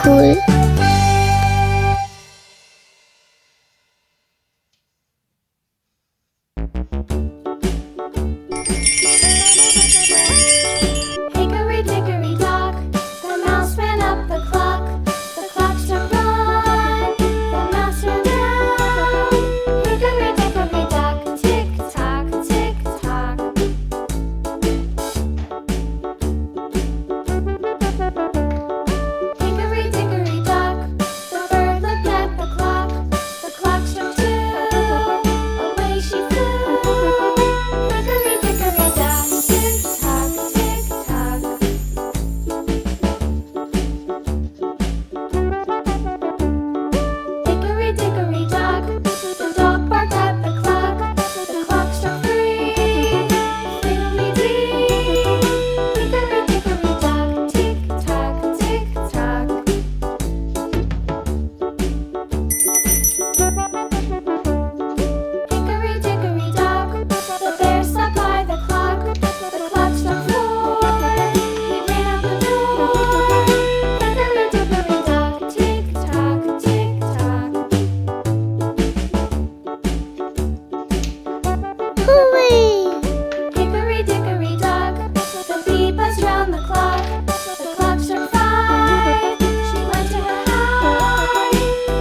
cool. Hickory dickory dock, the mouse ran up the clock. The clock struck one, the mouse ran down. Hickory dickory dock, tick tock, tick tock. Hickory dickory dock, the bird looked at the clock. The clock struck two, away she flew. Hickory dickory dock, tick tock, tick tock. Hickory dickory dock, the dog barked at the clock. The clock struck three, fiddly-dee. Hickory dickory dock, tick tock, tick tock. Hickory dickory dock, the bear sat by the clock. The clock struck four, he ran out the door. Hickory dickory dock, tick tock, tick tock. Hooray! Hickory dickory dock, the bee buzzed round the clock. The clock struck five, she went to her hive.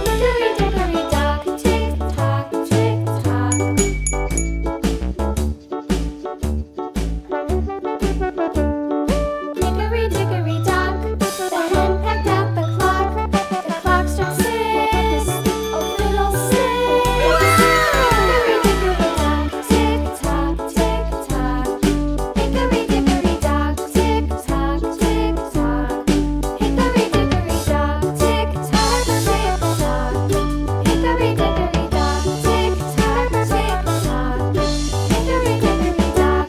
Hickory dickory dock, tick tock, tick tock. Hickory dickory dock, the hen pecked at the clock. The clock struck six, oh fiddlesticks. Hickory dickory dock, tick tock, tick tock. Hickory dickory dock, tick tock, tick tock. Hickory dickory dock, tick tock, tick tock. Hickory dickory dock, tick tock, tick tock. Hickory dickory dock.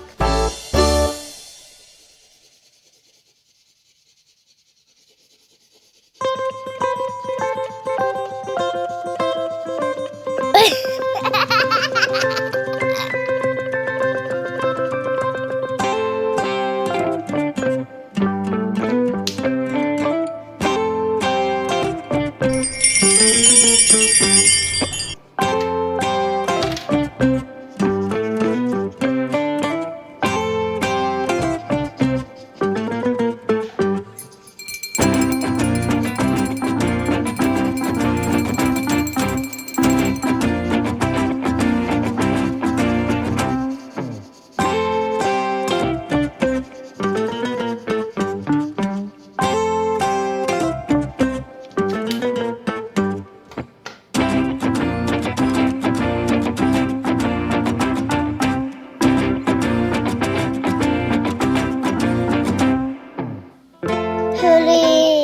Hooray!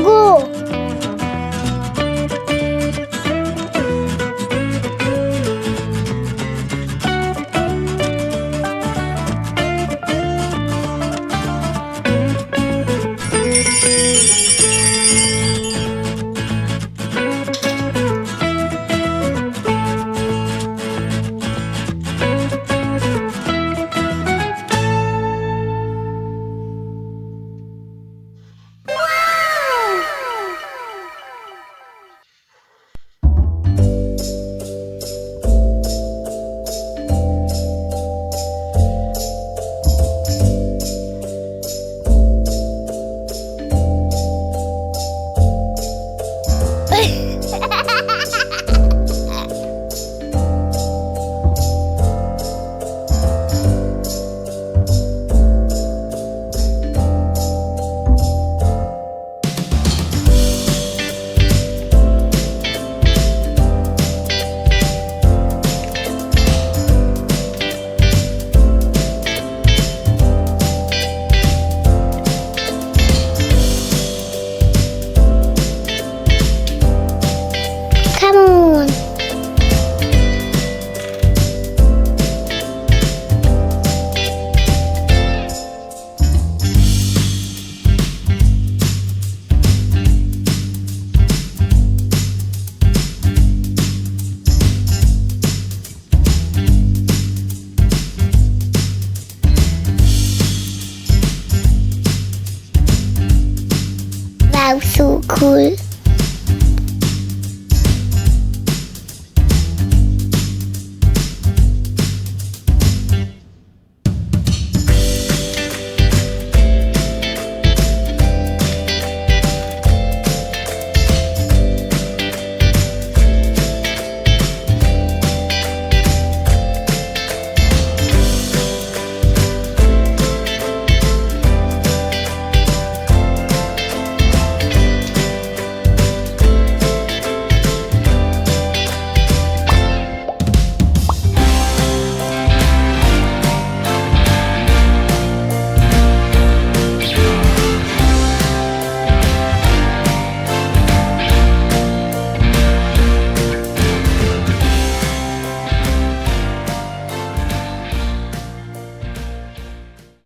go. Come on. Wow, so cool.